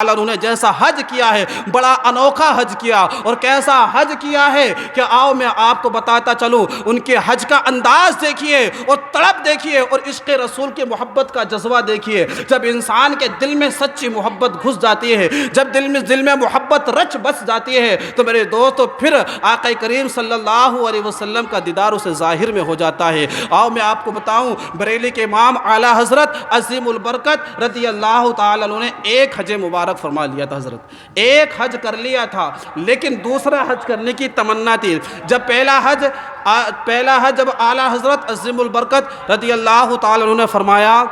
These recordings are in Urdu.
انہوں نے جیسا حج کیا ہے بڑا انوکھا حج کیا، اور کیسا حج کیا ہے کہ آؤ میں آپ کو بتاتا چلوں۔ ان کے حج کا انداز دیکھیے اور تڑپ دیکھیے اور عشق رسول کی محبت کا جذبہ دیکھیے۔ جب انسان کے دل میں سچی محبت گھس جاتی ہے، جب دل میں محبت رچ بس جاتی ہے، تو میرے دوستو پھر آقا کریم صلی اللہ علیہ وسلم کا دیدار اسے ظاہر میں ہو جاتا ہے۔ آؤ میں آپ کو بتاؤں، بریلی کے امام اعلیٰ حضرت عظیم البرکت رضی اللہ تعالیٰ عنہ نے ایک حج مبارک فرما لیا تھا۔ حضرت ایک حج کر لیا تھا، لیکن دوسرا حج کرنے کی تمنا تھی۔ جب پہلا حج جب اعلیٰ حضرت عظیم البرکت رضی اللہ تعالیٰ عنہ نے فرمایا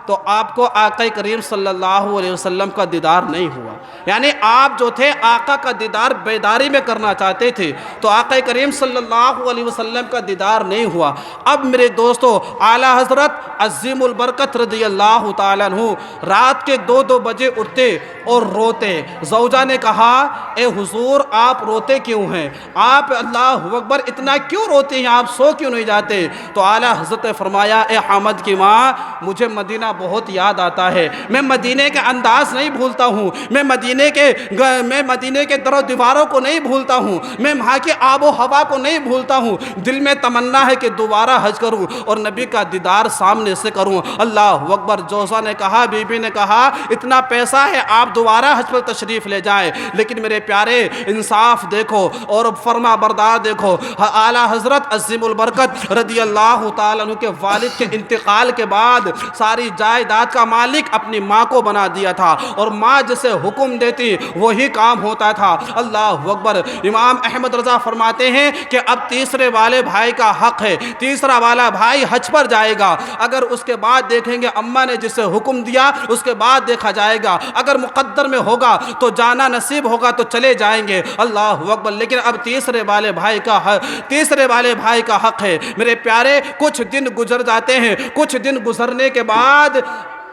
تو آپ کو آقا کریم صلی اللہ علیہ وسلم کا دیدار نہیں ہوا۔ یعنی آپ جو تھے آقا کا دیدار بیداری میں کرنا چاہتے تھے، تو آقا کریم صلی اللہ علیہ وسلم کا دیدار نہیں ہوا۔ اب میرے دوستو اعلیٰ حضرت عظیم البرکت رضی اللہ تعالیٰ عنہ رات کے 2 بجے اٹھتے اور روتے۔ زوجہ نے کہا، اے حضور آپ روتے کیوں ہیں؟ آپ اللہ اکبر اتنا کیوں روتے ہیں؟ آپ سو کیوں نہیں جاتے؟ تو اعلیٰ حضرت نے فرمایا، اے حامد کی ماں، مجھے مدینہ بہت یاد آتا ہے۔ میں مدینے کے انداز نہیں بھولتا ہوں، میں مدینے کے در و دیواروں کو نہیں بھولتا ہوں، میں وہاں کی آب و ہوا کو نہیں بھولتا ہوں۔ دل میں تمنا ہے کہ دوبارہ حج کروں اور نبی کا دیدار سامنے سے کروں۔ اللہ اکبر۔ زوجہ نے کہا، بی بی نے کہا، اتنا پیسہ ہے آپ دوبارہ حج پر تشریف لے جائیں، لیکن میرے پیارے انصاف دیکھو اور فرما بردار دیکھو۔ اعلیٰ حضرت عظیم البرکت رضی اللہ تعالیٰ عنہ کے والد کے انتقال کے بعد ساری جائیداد کا مالک اپنی ماں کو بنا دیا تھا، اور ماں جسے حکم دیتی وہی کام ہوتا تھا۔ اللہ اکبر۔ امام احمد رضا فرماتے ہیں کہ اب تیسرے والے بھائی کا حق ہے، تیسرا والا بھائی حج پر جائے گا، اگر اس کے بعد دیکھیں گے اماں نے جسے حکم دیا اس کے بعد دیکھا جائے گا، اگر مقدر میں ہوگا تو جانا نصیب ہوگا تو چلے جائیں گے۔ اللہ اکبر۔ لیکن اب تیسرے والے بھائی کا حق ہے۔ میرے پیارے کچھ دن گزر جاتے ہیں، کچھ دن گزرنے کے بعد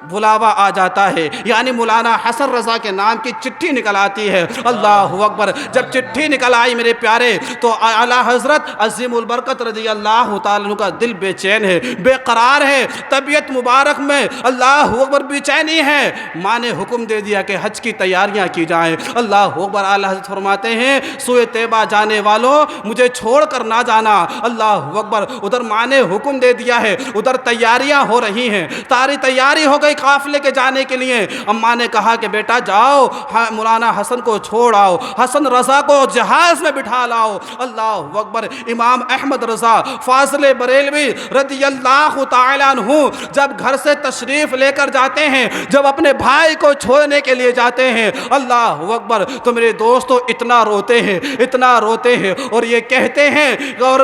بلاوا آ جاتا ہے، یعنی مولانا حسن رضا کے نام کی چٹھی نکل آتی ہے۔ اللہ اکبر۔ جب چٹھی نکل آئی میرے پیارے تو اعلیٰ حضرت عظیم البرکت رضی اللہ تعالیٰ عنہ کا دل بے چین ہے، بے قرار ہے، طبیعت مبارک میں اللہ اکبر بے چینی ہے۔ ماں نے حکم دے دیا کہ حج کی تیاریاں کی جائیں۔ اللہ اکبر۔ اعلیٰ حضرت فرماتے ہیں، سوئے طیبہ جانے والوں مجھے چھوڑ کر نہ جانا۔ اللہ اکبر۔ ادھر ماں نے حکم دے دیا ہے، ادھر تیاریاں ہو رہی ہیں، ساری تیاری ہو گئی قافلے کے جانے کے لیے۔ اماں نے کہا کہ بیٹا جاؤ، مولانا حسن کو چھوڑ آؤ، حسن رضا کو جہاز میں بٹھا لاؤ۔ اللہ اکبر۔ امام احمد رضا فاضل بریلوی رضی اللہ تعالیٰ عنہ جب گھر سے تشریف لے کر جاتے ہیں، جب اپنے بھائی کو چھوڑنے کے لیے جاتے ہیں، اللہ اکبر، تو میرے دوستو اتنا روتے ہیں اور یہ کہتے ہیں، اور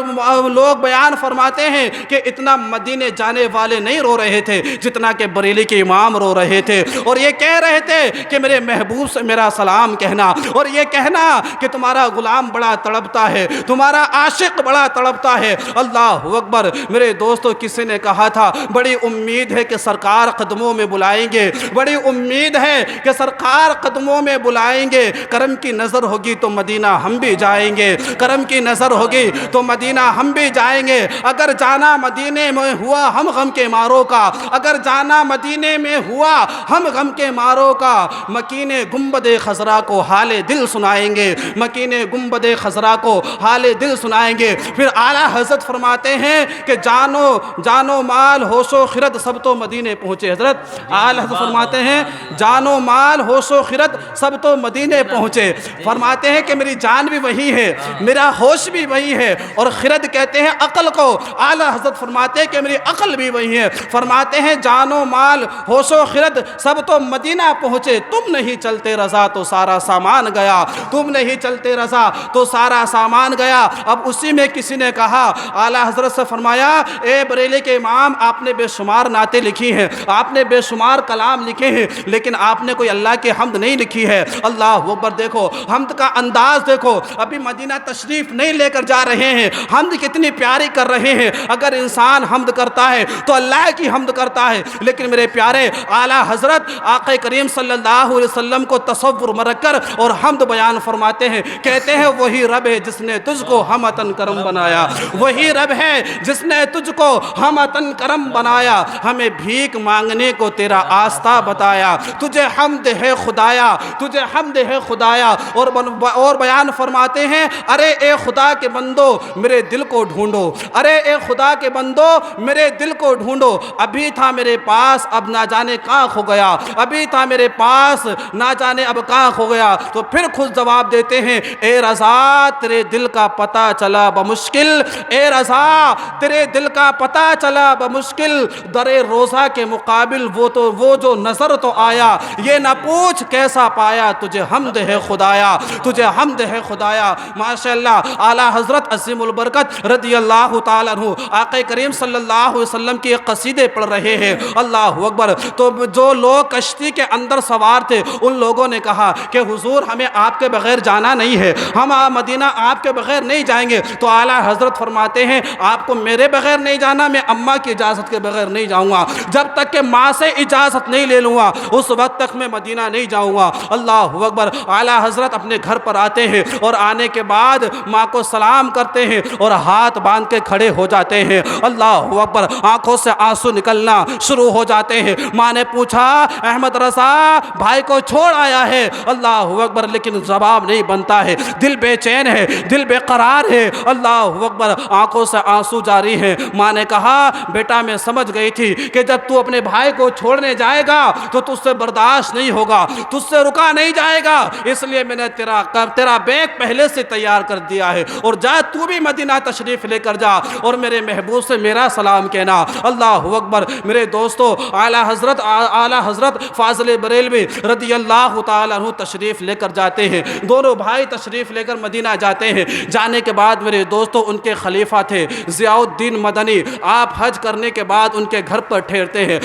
لوگ بیان فرماتے ہیں کہ اتنا مدینے جانے والے نہیں رو رہے تھے جتنا کہ بریلی کے امام رو رہے تھے، اور یہ کہہ رہے تھے کہ میرے محبوب سے میرا سلام کہنا، اور یہ کہنا کہ تمہارا غلام بڑا تڑپتا ہے، تمہارا عاشق بڑا تڑپتا ہے۔ اللہ اکبر۔ میرے دوستو کسی نے کہا تھا، بڑی امید ہے کہ سرکار قدموں میں بلائیں گے، بڑی امید ہے کہ سرکار قدموں میں بلائیں گے، کرم کی نظر ہوگی تو مدینہ ہم بھی جائیں گے، کرم کی نظر ہوگی تو مدینہ ہم بھی جائیں گے۔ اگر جانا مدینے میں ہوا ہم غم کے ماروں کا، اگر جانا مدینے میں ہوا ہم غم کے ماروں کا، مکین گنبد خضرا کو حال دل سنائیں گے، مکین گنبد خضرا کو حال دل سنائیں گے۔ پھر اعلیٰ حضرت فرماتے ہیں کہ جانو مال ہوش و خرد سب تو مدینے پہنچے۔ حضرت اعلیٰ حضرت فرماتے ہیں جان و مال ہوش و خرد سب تو مدینے پہنچے۔ فرماتے ہیں کہ میری جان بھی وہی ہے، میرا ہوش بھی وہی ہے، اور خرد کہتے ہیں عقل کو۔ اعلیٰ حضرت فرماتے ہیں کہ میری عقل بھی وہی ہے۔ فرماتے ہیں جان و مال ہوش و خرد سب تو مدینہ پہنچے، تم نہیں چلتے رضا تو سارا سامان گیا، تم نہیں چلتے رضا تو سارا سامان گیا۔ اب اسی میں کسی نے کہا، اعلیٰ حضرت سے فرمایا، اے بریلی کے امام آپ نے بے شمار نعتیں لکھی ہیں، آپ نے بے شمار کلام لکھے ہیں، لیکن آپ نے کوئی اللہ کی حمد نہیں لکھی ہے۔ اللہ اکبر۔ دیکھو حمد کا انداز دیکھو، ابھی مدینہ تشریف نہیں لے کر جا رہے ہیں، حمد کتنی پیاری کر رہے ہیں۔ اگر انسان حمد کرتا ہے تو اللہ کی حمد کرتا ہے، لیکن میرے پیارے پیارے اعلیٰ حضرت آقا کریم صلی اللہ علیہ وسلم کو تصور میں رکھ کر اور حمد بیان فرماتے ہیں، کہتے ہیں وہی رب ہے جس نے تجھ کو ہمتن کرم بنایا، وہی رب ہے جس نے تجھ کو ہمتن کرم بنایا، ہمیں بھیک مانگنے کو تیرا آستہ بتایا، تجھے حمد ہے خدایا، تجھے حمد ہے خدایا۔ اور بیان فرماتے ہیں، ارے اے خدا کے بندو میرے دل کو ڈھونڈو، ارے اے خدا کے بندو میرے دل کو ڈھونڈو، ابھی تھا میرے پاس اب نہ جانے کہاں کھو گیا، ابھی تھا میرے پاس نہ جانے اب کہاں کھو گیا۔ تو پھر خود جواب دیتے ہیں، اے رضا تیرے دل کا پتہ چلا بمشکل، اے رضا تیرے دل کا پتہ چلا بمشکل، در روزہ کے مقابل وہ جو نظر تو آیا، یہ نہ پوچھ کیسا پایا، تجھے حمد ہے خدایا، تجھے حمد ہے خدایا۔ ماشاءاللہ اعلیٰ حضرت عظیم البرکت رضی اللہ تعالیٰ عنہ آقا کریم صلی اللہ علیہ وسلم کی قصیدے پڑھ رہے ہیں، اللہ اکبر۔ تو جو لوگ کشتی کے اندر سوار تھے ان لوگوں نے کہا کہ حضور ہمیں آپ کے بغیر جانا نہیں ہے، ہم مدینہ آپ کے بغیر نہیں جائیں گے۔ تو اعلیٰ حضرت فرماتے ہیں، آپ کو میرے بغیر نہیں جانا، میں اماں کی اجازت کے بغیر نہیں جاؤں گا، جب تک کہ ماں سے اجازت نہیں لے لوں گا اس وقت تک میں مدینہ نہیں جاؤں گا، اللہ اکبر۔ اعلیٰ حضرت اپنے گھر پر آتے ہیں اور آنے کے بعد ماں کو سلام کرتے ہیں اور ہاتھ باندھ کے کھڑے ہو جاتے ہیں، اللہ اکبر۔ آنکھوں سے آنسو نکلنا شروع ہو جاتے ہیں۔ ماں نے پوچھا، احمد رضا بھائی کو چھوڑ آیا ہے، اللہ اکبر، لیکن جواب نہیں بنتا ہے، دل بے چین ہے، دل بے قرار ہے، اللہ اکبر، آنکھوں سے آنسو جاری ہیں۔ ماں نے کہا، بیٹا میں سمجھ گئی تھی کہ جب تو اپنے بھائی کو چھوڑنے جائے گا تو تجھ سے برداشت نہیں ہوگا، تجھ سے رکا نہیں جائے گا، اس لیے میں نے تیرا بیگ پہلے سے تیار کر دیا ہے، اور جا تو بھی مدینہ تشریف لے کر جا اور میرے محبوب سے میرا سلام کہنا، اللہ اکبر۔ میرے دوستو، اعلیٰ حضرت فاضل بریلوی رضی اللہ تعالیٰ عنہ تشریف لے کر جاتے ہیں، دونوں بھائی تشریف لے کر مدینہ جاتے ہیں۔ جانے کے بعد میرے دوستو ان کے خلیفہ تھے ضیاء الدین مدنی، آپ حج کرنے کے بعد ان کے گھر پر ٹھہرتے ہیں۔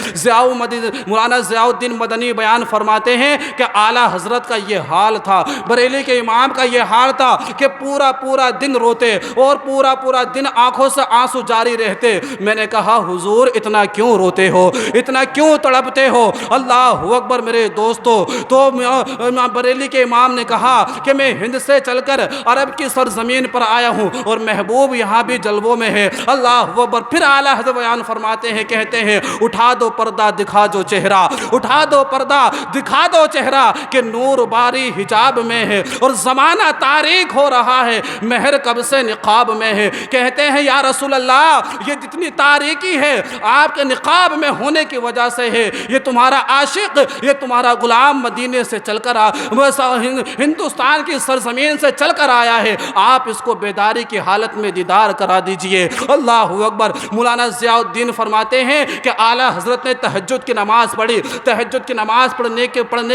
مولانا ضیاء الدین مدنی بیان فرماتے ہیں کہ اعلیٰ حضرت کا یہ حال تھا، بریلی کے امام کا یہ حال تھا کہ پورا دن روتے اور پورا دن آنکھوں سے آنسو جاری رہتے۔ میں نے کہا، حضور اتنا کیوں روتے ہو، اتنا کیوں تڑپتے ہو، اللہ اکبر۔ میرے دوستو، تو بریلی کے امام نے کہا کہ میں ہند سے چل کر عرب کی سرزمین پر آیا ہوں اور محبوب یہاں بھی جلووں میں ہے، اللہ اکبر۔ پھر اعلیٰ حضرت بیان فرماتے ہیں، کہتے ہیں، اٹھا دو پردہ دکھا دو چہرہ، اٹھا دو پردہ دکھا دو چہرہ، کہ نور باری حجاب میں ہے اور زمانہ تاریک ہو رہا ہے، مہر کب سے نقاب میں ہے۔ کہتے ہیں، یا رسول اللہ یہ جتنی تاریکی ہے آپ کے نقاب میں ہونے کی وجہ سے ہے، یہ تمہارا عاشق، یہ تمہارا غلام مدینے سے چل کر ہندوستان کی سرزمین سے چل کر آیا ہے، آپ اس کو بیداری کی حالت میں دیدار کرا دیجئے، اللہ اکبر۔ مولانا ضیاء الدین فرماتے ہیں کہ اعلیٰ حضرت نے تہجد کی نماز پڑھی، تہجد کی نماز پڑھنے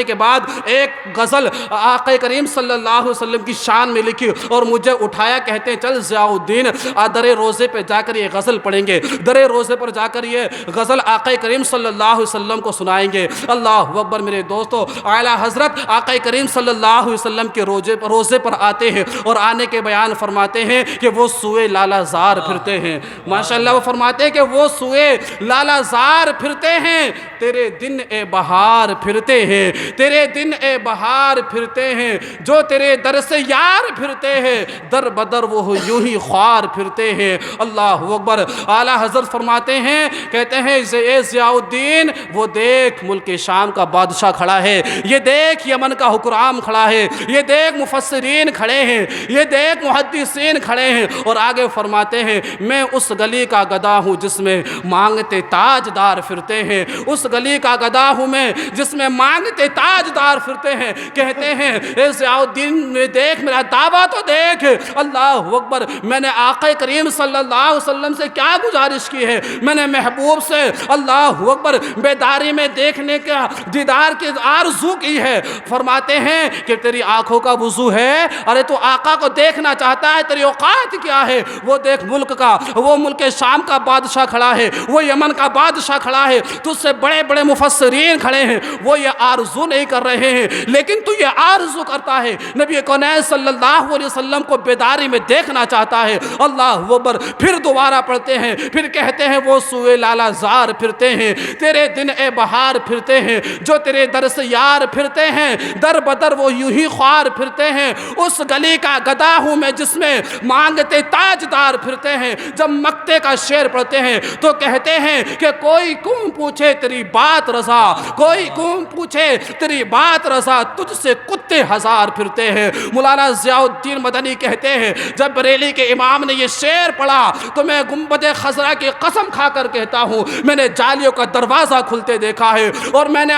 کے بعد ایک غزل آقا کریم صلی اللہ علیہ وسلم کی شان میں لکھی اور مجھے اٹھایا، کہتے ہیں، چل ضیاء الدین در روزے پہ جا کر یہ غزل پڑھیں گے، در روزے پر جا کر یہ غزل آقا کریم صلی اللہ علیہ وسلم کو سنائیں گے، اللہ اکبر۔ میرے دوستو، اعلیٰ حضرت آقا کریم صلی اللہ علیہ وسلم کے روزے پر آتے ہیں اور آنے کے بیان فرماتے ہیں کہ وہ سوئے لالا زار پھرتے ہیں، ماشاءاللہ۔ وہ فرماتے ہیں کہ وہ سوئے لالا زار پھرتے ہیں، تیرے دن اے بہار پھرتے ہیں، تیرے دن اے بہار پھرتے ہیں، جو تیرے در سے یار پھرتے ہیں، در بدر وہ یوں ہی خوار پھرتے ہیں، اللہ اکبر۔ اعلیٰ حضرت فرماتے ہیں، کہتے ہیں، اے ضیاء الدین وہ دیکھ ملک شام کا بادشاہ کھڑا ہے، یہ دیکھ یمن کا حکرام کھڑا ہے، یہ دیکھ مفسرین کھڑے ہیں، یہ دیکھ محدثین کھڑے ہیں، اور آگے فرماتے ہیں، میں اس گلی کا گدا ہوں جس میں مانگتے تاجدار پھرتے ہیں، اس گلی کا گدا ہوں میں جس میں مانگتے تاجدار پھرتے ہیں۔ کہتے ہیں، اے ضیاء الدین میں دیکھ میرا دعویٰ تو دیکھ، اللہ اکبر۔ میں نے آقا کریم صلی اللہ علیہ وسلم سے کیا گزارش کی ہے، میں نے محبوب سے، اللہ اکبر، بیداری میں دیکھنے کا دیدار کی آرزو کی ہے۔ فرماتے ہیں کہ تیری آنکھوں کا وضو ہے، ارے تو آقا کو دیکھنا چاہتا ہے، تیری اوقات کیا ہے، وہ دیکھ ملک کا، وہ ملک شام کا بادشاہ کھڑا ہے، وہ یمن کا بادشاہ کھڑا ہے، تجھ سے بڑے بڑے مفسرین کھڑے ہیں، وہ یہ آرزو نہیں کر رہے ہیں، لیکن تو یہ آرزو کرتا ہے، نبی کونین صلی اللہ علیہ وسلم کو بیداری میں دیکھنا چاہتا ہے، اللہ اکبر۔ پھر دوبارہ پڑھتے ہیں، پھر کہتے ہیں، وہ سوئے لالا زار پھرتے ہیں، تیرے دن اے بہار پھرتے ہیں، جو تیرے در سے یار پھرتے ہیں، در بدر وہ یوں ہی خوار پھرتے ہیں، اس گلی کا گدا ہوں میں جس میں مانگتے تاجدار پھرتے ہیں۔ جب مکتے کا شعر پڑھتے ہیں تو کہتے ہیں کہ کوئی کیوں پوچھے تیری بات رضا، کوئی کیوں پوچھے تیری بات رضا، تجھ سے کتے ہزار پھرتے ہیں۔ مولانا ضیاء الدین مدنی کہتے ہیں جب بریلی کے امام نے یہ شعر پڑھا تو میں گنبد خضرا کی قسم کھا کر کہتا ہوں میں نے جالیوں کا دروازہ کھلتے دیکھا ہے، اور میں نے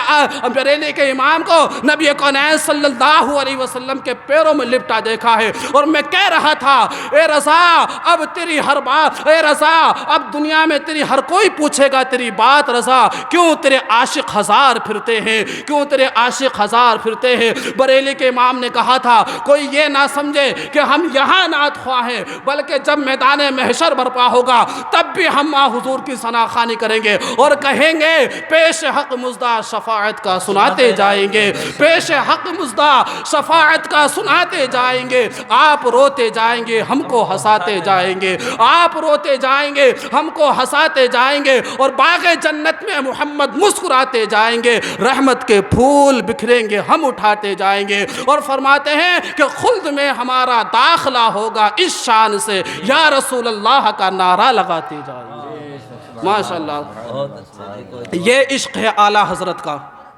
بریلی کے امام کو نبی کونین صلی اللہ علیہ وسلم کے پیروں میں لپٹا دیکھا ہے، اور میں کہہ رہا تھا اے رضا اب تیری ہر بات، اے رضا اب دنیا میں تیری ہر کوئی پوچھے گا تیری بات رضا، کیوں تیرے عاشق ہزار پھرتے ہیں، کیوں تیرے عاشق ہزار پھرتے ہیں۔ بریلی کے امام نے کہا تھا کوئی یہ نہ سمجھے کہ ہم یہاں نعت خواہ ہیں، بلکہ جب میدان محشر برپا ہوگا تب بھی ہم حضور کی ثنا خوانی کریں گے اور کہیں گے پیش حق مزدہ شفاعت کا سناتے جائیں گے، پیش حق مزدہ شفاعت کا سناتے جائیں گے، آپ روتے جائیں گے ہم کو ہنساتے جائیں گے، آپ روتے جائیں گے ہم کو ہنساتے جائیں گے، اور باغ جنت میں محمد مسکراتے جائیں گے، رحمت کے پھول بکھریں گے ہم اٹھاتے جائیں گے، اور فرماتے ہیں کہ خلد میں ہمارا داخلہ ہوگا اس شان سے یا رسول اللہ کا نعرہ لگاتے جائیں گے۔ ماشاءاللہ، یہ عشق ہے اعلیٰ حضرت کا۔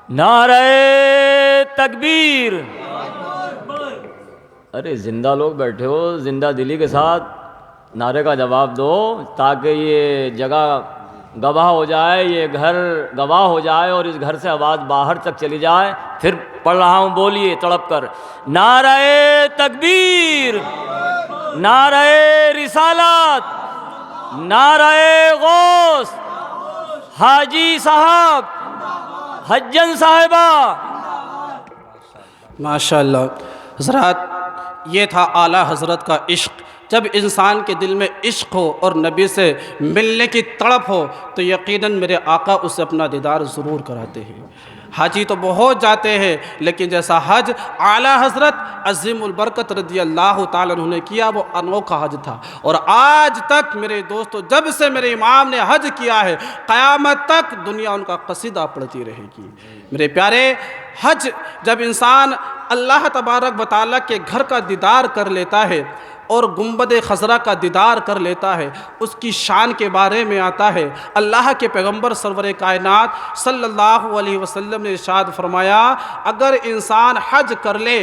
نعرہ تکبیر۔ ارے زندہ لوگ بیٹھے ہو، زندہ دلی کے ساتھ نعرے کا جواب دو تاکہ یہ جگہ گواہ ہو جائے، یہ گھر گواہ ہو جائے، اور اس گھر سے آواز باہر تک چلی جائے۔ پھر پڑھ رہا ہوں، بولیے تڑپ کر، نعرہ تکبیر، نعرہ رسالت، نعرہ غوث، حاجی صاحب، حجن صاحبہ۔ ماشاءاللہ حضرات، یہ تھا اعلیٰ حضرت کا عشق۔ جب انسان کے دل میں عشق ہو اور نبی سے ملنے کی تڑپ ہو تو یقیناً میرے آقا اسے اپنا دیدار ضرور کراتے ہیں۔ حاجی تو بہت جاتے ہیں، لیکن جیسا حج اعلیٰ حضرت عظیم البرکت رضی اللہ تعالیٰ عنہ نے کیا وہ انوکھا حج تھا، اور آج تک میرے دوستو جب سے میرے امام نے حج کیا ہے قیامت تک دنیا ان کا قصیدہ پڑھتی رہے گی۔ میرے پیارے، حج جب انسان اللہ تبارک و تعالیٰ کے گھر کا دیدار کر لیتا ہے اور گنبد خضرا کا دیدار کر لیتا ہے، اس کی شان کے بارے میں آتا ہے۔ اللہ کے پیغمبر سرور کائنات صلی اللہ علیہ وسلم نے ارشاد فرمایا اگر انسان حج کر لے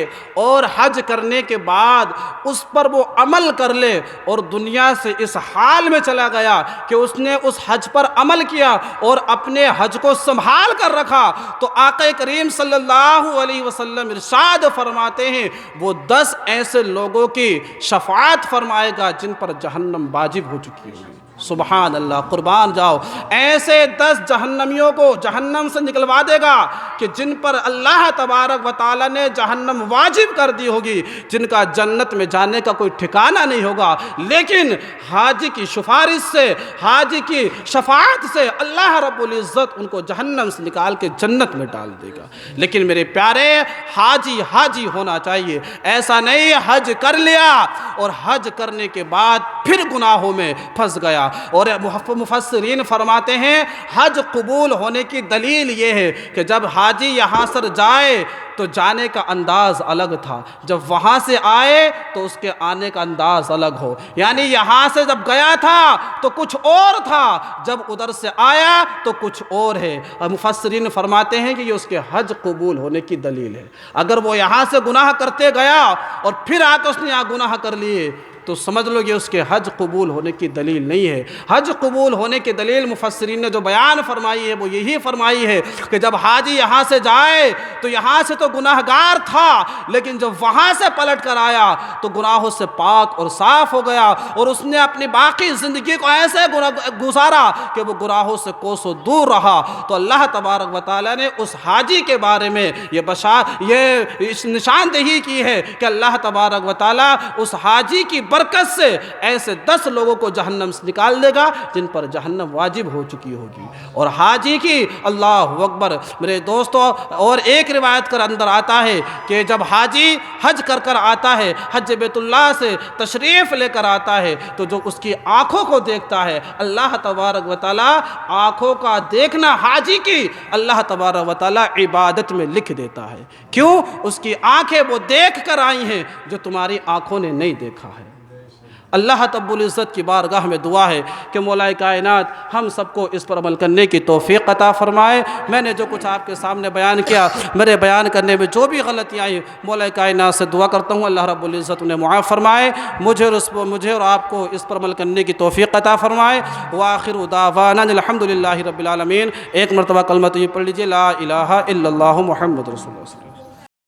اور حج کرنے کے بعد اس پر وہ عمل کر لے اور دنیا سے اس حال میں چلا گیا کہ اس نے اس حج پر عمل کیا اور اپنے حج کو سنبھال کر رکھا، تو آقا کریم صلی اللہ علیہ وسلم ارشاد فرماتے ہیں وہ 10 ایسے لوگوں کی شفاعت فرمائے گا جن پر جہنم واجب ہو چکی ہوگی۔ سبحان اللہ، قربان جاؤ، ایسے 10 جہنمیوں کو جہنم سے نکلوا دے گا کہ جن پر اللہ تبارک و تعالیٰ نے جہنم واجب کر دی ہوگی، جن کا جنت میں جانے کا کوئی ٹھکانہ نہیں ہوگا، لیکن حاجی کی سفارش سے، حاجی کی شفاعت سے اللہ رب العزت ان کو جہنم سے نکال کے جنت میں ڈال دے گا۔ لیکن میرے پیارے، حاجی حاجی ہونا چاہیے، ایسا نہیں حج کر لیا اور حج کرنے کے بعد پھر گناہوں میں پھنس گیا۔ اور مفسرین فرماتے ہیں حج قبول ہونے کی دلیل یہ ہے کہ جب حاجی یہاں سے جائے تو جانے کا انداز الگ تھا، جب وہاں سے آئے تو اس کے آنے کا انداز الگ ہو، یعنی یہاں سے جب گیا تھا تو کچھ اور تھا، جب ادھر سے آیا تو کچھ اور ہے۔ اور مفسرین فرماتے ہیں کہ یہ اس کے حج قبول ہونے کی دلیل ہے۔ اگر وہ یہاں سے گناہ کرتے گیا اور پھر آ کے اس نے یہاں گناہ کر لیے تو سمجھ لو کہ اس کے حج قبول ہونے کی دلیل نہیں ہے۔ حج قبول ہونے کی دلیل مفسرین نے جو بیان فرمائی ہے وہ یہی فرمائی ہے کہ جب حاجی یہاں سے جائے تو یہاں سے تو گناہگار تھا، لیکن جب وہاں سے پلٹ کر آیا تو گناہوں سے پاک اور صاف ہو گیا، اور اس نے اپنی باقی زندگی کو ایسے گزارا کہ وہ گناہوں سے کوسوں دور رہا۔ تو اللہ تبارک و تعالیٰ نے اس حاجی کے بارے میں یہ نشاندہی کی ہے کہ اللہ تبارک و تعالیٰ اس حاجی کی برکت سے ایسے 10 لوگوں کو جہنم سے نکال دے گا جن پر جہنم واجب ہو چکی ہوگی۔ اور حاجی کی اللہ اکبر میرے دوستو، اور ایک روایت کر اندر آتا ہے کہ جب حاجی حج کر آتا ہے، حج بیت اللہ سے تشریف لے کر آتا ہے، تو جو اس کی آنکھوں کو دیکھتا ہے اللہ تبارک و تعالی آنکھوں کا دیکھنا حاجی کی اللہ تبارک و تعالی عبادت میں لکھ دیتا ہے۔ کیوں؟ اس کی آنکھیں وہ دیکھ کر آئی ہیں جو تمہاری آنکھوں نے نہیں دیکھا ہے۔ اللہ رب العزت کی بارگاہ میں دعا ہے کہ مولا کائنات ہم سب کو اس پر عمل کرنے کی توفیق عطا فرمائے۔ میں نے جو کچھ آپ کے سامنے بیان کیا، میرے بیان کرنے میں جو بھی غلطیاں آئیں، مولا کائنات سے دعا کرتا ہوں اللہ رب العزت انہیں معاف فرمائے، مجھے اور آپ کو اس پر عمل کرنے کی توفیق عطا فرمائے۔ وآخر دعوانا الحمدللہ رب العالمین۔ ایک مرتبہ کلمہ طیب پڑھ لیجئے، لا الہ الا اللہ محمد رسول اللہ صلی اللہ علیہ وسلم۔